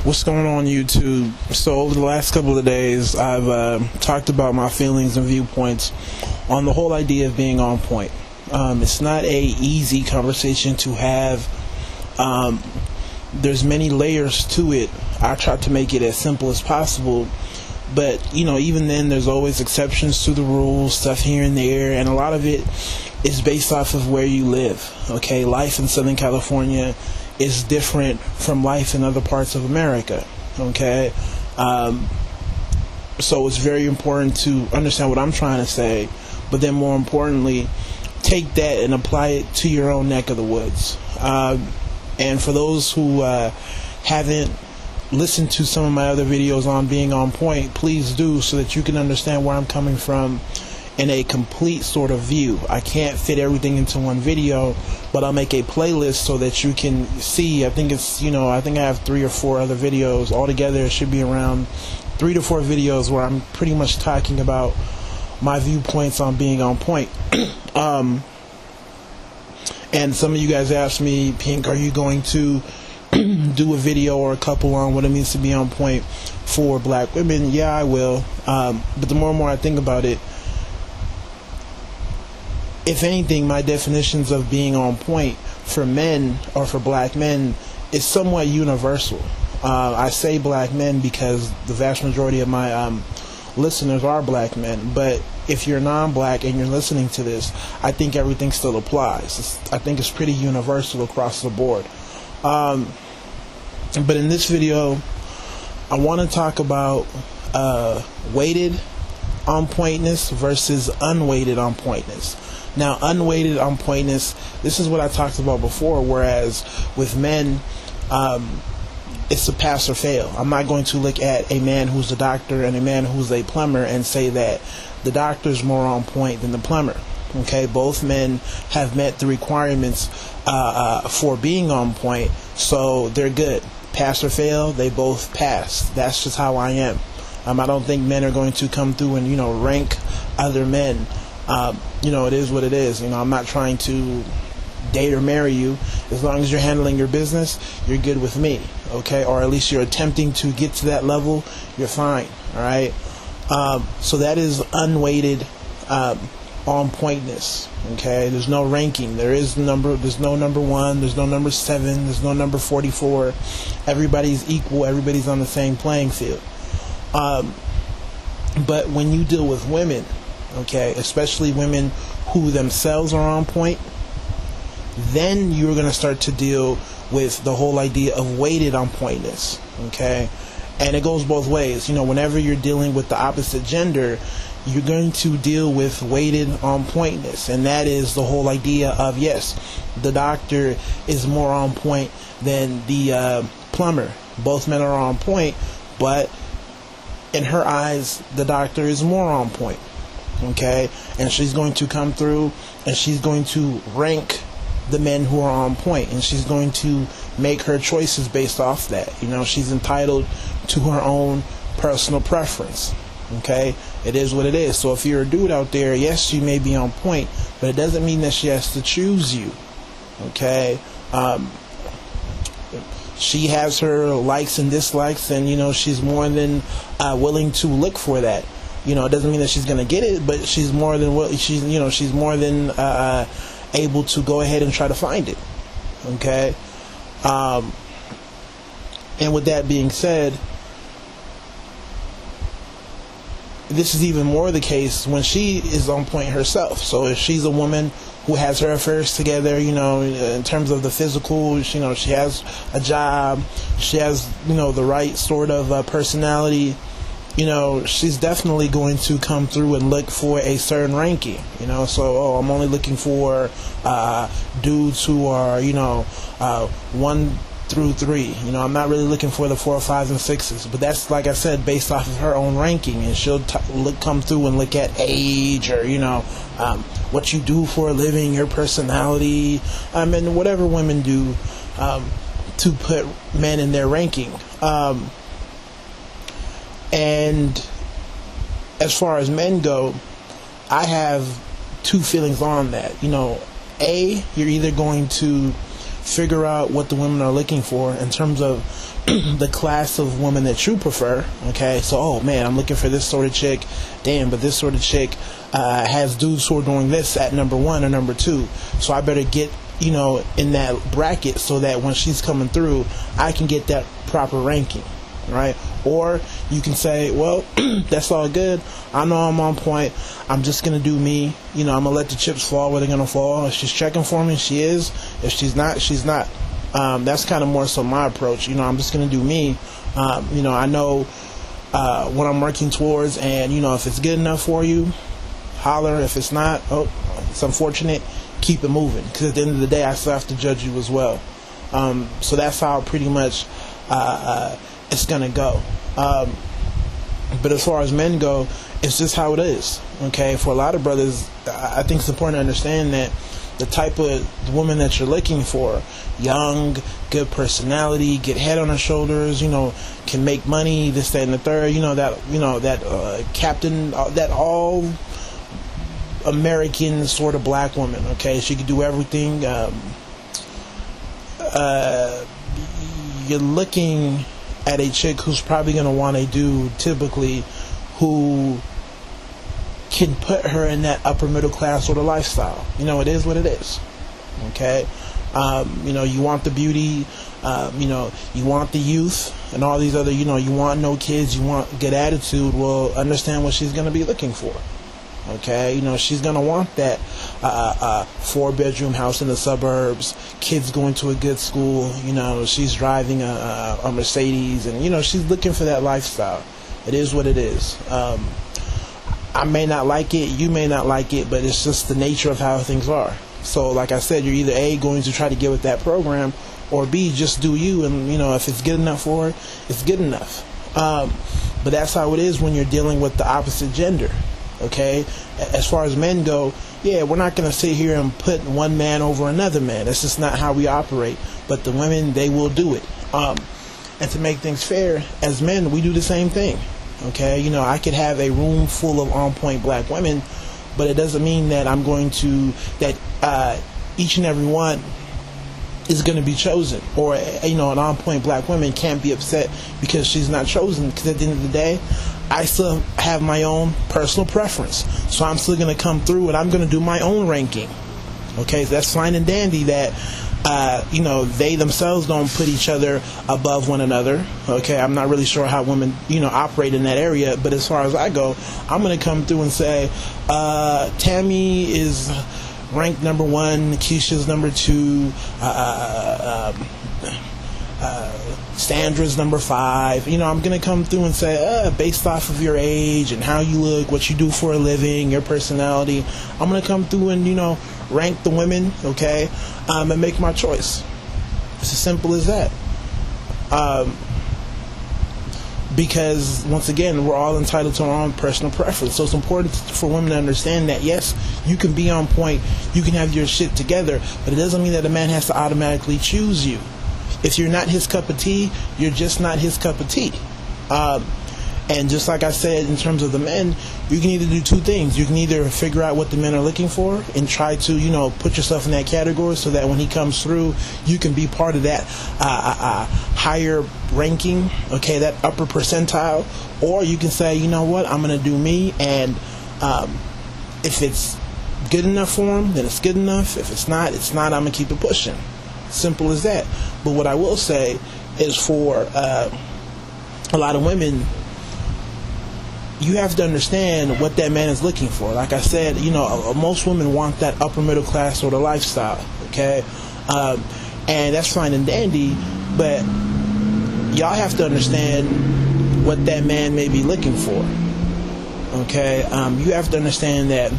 What's going on YouTube? So over the last couple of days I've talked about my feelings and viewpoints on the whole idea of being on point. It's not a easy conversation to have. There's many layers to it. I try to make it as simple as possible, but even then there's always exceptions to the rules, stuff here and there, and a lot of it is based off of where you live. Okay, life in Southern California is different from life in other parts of America. Okay, so it's very important to understand what I'm trying to say, but then more importantly, take that and apply it to your own neck of the woods. And for those who haven't listened to some of my other videos on being on point, please do, so that you can understand where I'm coming from in a complete sort of view. I can't fit everything into one video, but I'll make a playlist so that you can see. I think I have 3 or 4 other videos altogether. It should be around 3 to 4 videos where I'm pretty much talking about my viewpoints on being on point. And some of you guys asked me, Pink, are you going to do a video or a couple on what it means to be on point for black women? Yeah, I will. But the more and more I think about it, if anything, my definitions of being on point for men or for black men is somewhat universal. I say black men because the vast majority of my listeners are black men, but if you're non-black and you're listening to this, I think everything still applies. I think it's pretty universal across the board. But in this video, I want to talk about weighted on pointness versus unweighted on pointness. Now, unweighted on pointness, this is what I talked about before, whereas with men, it's a pass or fail. I'm not going to look at a man who's a doctor and a man who's a plumber and say that the doctor's more on point than the plumber. Okay, both men have met the requirements for being on point, so they're good. Pass or fail, they both pass. That's just how I am. I don't think men are going to come through and rank other men. It is what it is. I'm not trying to date or marry you. As long as you're handling your business, you're good with me. Okay, or at least you're attempting to get to that level, you're fine. All right. So that is unweighted on pointness. Okay, there's no ranking. There's no number 1. There's no number 7. There's no number 44. Everybody's equal. Everybody's on the same playing field. But when you deal with women, okay, especially women who themselves are on point, then you're going to start to deal with the whole idea of weighted on pointness. Okay, and it goes both ways. Whenever you're dealing with the opposite gender, you're going to deal with weighted on pointness, and that is the whole idea of, yes, the doctor is more on point than the plumber. Both men are on point, but in her eyes, the doctor is more on point. Okay, and she's going to come through and she's going to rank the men who are on point, and she's going to make her choices based off that. She's entitled to her own personal preference. Okay, it is what it is. So if you're a dude out there, yes, you may be on point, but it doesn't mean that she has to choose you. Okay, she has her likes and dislikes, and she's more than willing to look for that. It doesn't mean that she's going to get it, but she's more than she's more than able to go ahead and try to find it. Okay, and with that being said, this is even more the case when she is on point herself. So if she's a woman who has her affairs together, in terms of the physical, she has a job, she has the right sort of personality, she's definitely going to come through and look for a certain ranking. So I'm only looking for dudes who are 1 through 3. I'm not really looking for the 4, 5, and 6s, but that's, like I said, based off of her own ranking, and she'll come through and look at age, or what you do for a living, your personality, and whatever women do to put men in their ranking. And as far as men go, I have 2 feelings on that. You're either going to figure out what the women are looking for in terms of the class of woman that you prefer. Okay, so, oh man, I'm looking for this sort of chick. Damn, but this sort of chick has dudes who are doing this at number 1 or number 2. So I better get, in that bracket so that when she's coming through, I can get that proper ranking, right? Or you can say, well, that's all good. I know I'm on point. I'm just going to do me. I'm going to let the chips fall where they're going to fall. If she's checking for me, she is. If she's not, she's not. That's kind of more so my approach. I'm just going to do me. I know what I'm working towards, and, if it's good enough for you, holler. If it's not, oh, it's unfortunate. Keep it moving, because at the end of the day, I still have to judge you as well. So that's how pretty much it's going to go. But as far as men go, it's just how it is. Okay, for a lot of brothers, I think it's important to understand that the type of woman that you're looking for, young, good personality, get head on her shoulders, can make money, this, that, and the third, that captain, that all American sort of black woman. Okay, she could do everything. You're looking at a chick who's probably going to want a dude typically who can put her in that upper middle class sort of lifestyle. It is what it is. Okay, you want the beauty, you want the youth and all these other, you want no kids, you want good attitude. Well, understand what she's going to be looking for. Okay, she's going to want that 4-bedroom house in the suburbs, kids going to a good school, she's driving a Mercedes, and, she's looking for that lifestyle. It is what it is. I may not like it, you may not like it, but it's just the nature of how things are. So, like I said, you're either A, going to try to get with that program, or B, just do you, and, if it's good enough for her, it's good enough. But that's how it is when you're dealing with the opposite gender. Okay, as far as men go, yeah, we're not going to sit here and put one man over another man. That's just not how we operate. But the women, they will do it. And to make things fair, as men, we do the same thing. Okay, I could have a room full of on-point black women, but it doesn't mean that I'm going to, that each and every one is going to be chosen, or an on-point black woman can't be upset because she's not chosen, because at the end of the day, I still have my own personal preference, so I'm still going to come through and I'm going to do my own ranking. Okay, so that's fine and dandy that they themselves don't put each other above one another. Okay, I'm not really sure how women operate in that area, but as far as I go, I'm going to come through and say Tammy is ranked number 1, Keisha's number 2, Sandra's number 5. I'm going to come through and say, based off of your age and how you look, what you do for a living, your personality, I'm going to come through and, rank the women, okay, and make my choice. It's as simple as that. Because, once again, we're all entitled to our own personal preference. So it's important for women to understand that, yes, you can be on point, you can have your shit together, but it doesn't mean that a man has to automatically choose you. If you're not his cup of tea, you're just not his cup of tea. And just like I said, in terms of the men, you can either do two things. You can either figure out what the men are looking for and try to, put yourself in that category so that when he comes through, you can be part of that higher ranking, okay, that upper percentile. Or you can say, you know what, I'm going to do me, and if it's good enough for him, then it's good enough. If it's not, it's not. I'm going to keep it pushing. Simple as that. But what I will say is for a lot of women, you have to understand what that man is looking for. Like I said, most women want that upper middle class sort of lifestyle, okay? And that's fine and dandy, but y'all have to understand what that man may be looking for, okay? You have to understand that,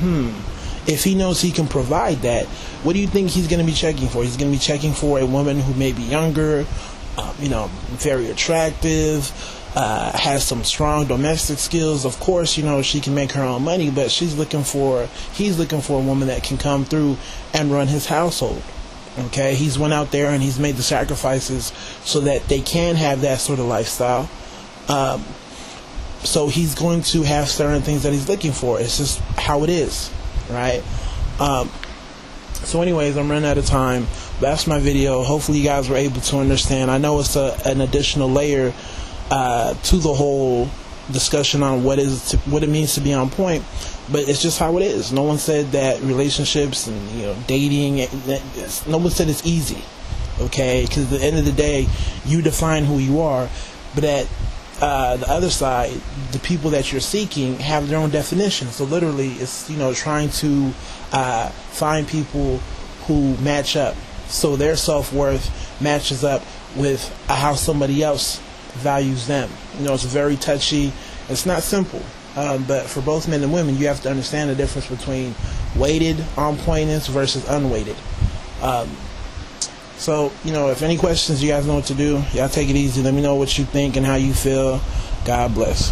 if he knows he can provide that, what do you think he's going to be checking for? He's going to be checking for a woman who may be younger, very attractive, has some strong domestic skills. Of course, she can make her own money, but he's looking for a woman that can come through and run his household. Okay, he's went out there and he's made the sacrifices so that they can have that sort of lifestyle. So he's going to have certain things that he's looking for. It's just how it is, right? So anyways, I'm running out of time. That's my video. Hopefully you guys were able to understand. I know it's an additional layer to the whole discussion on what it means to be on point, but it's just how it is. No one said that relationships and dating, no one said it's easy, okay? Because at the end of the day, you define who you are, but at the other side, the people that you're seeking have their own definition. So literally, it's trying to find people who match up, so their self-worth matches up with how somebody else values them. It's very touchy. It's not simple, but for both men and women, you have to understand the difference between weighted on pointness versus unweighted. So if any questions, you guys know what to do. Y'all take it easy. Let me know what you think and how you feel. God bless.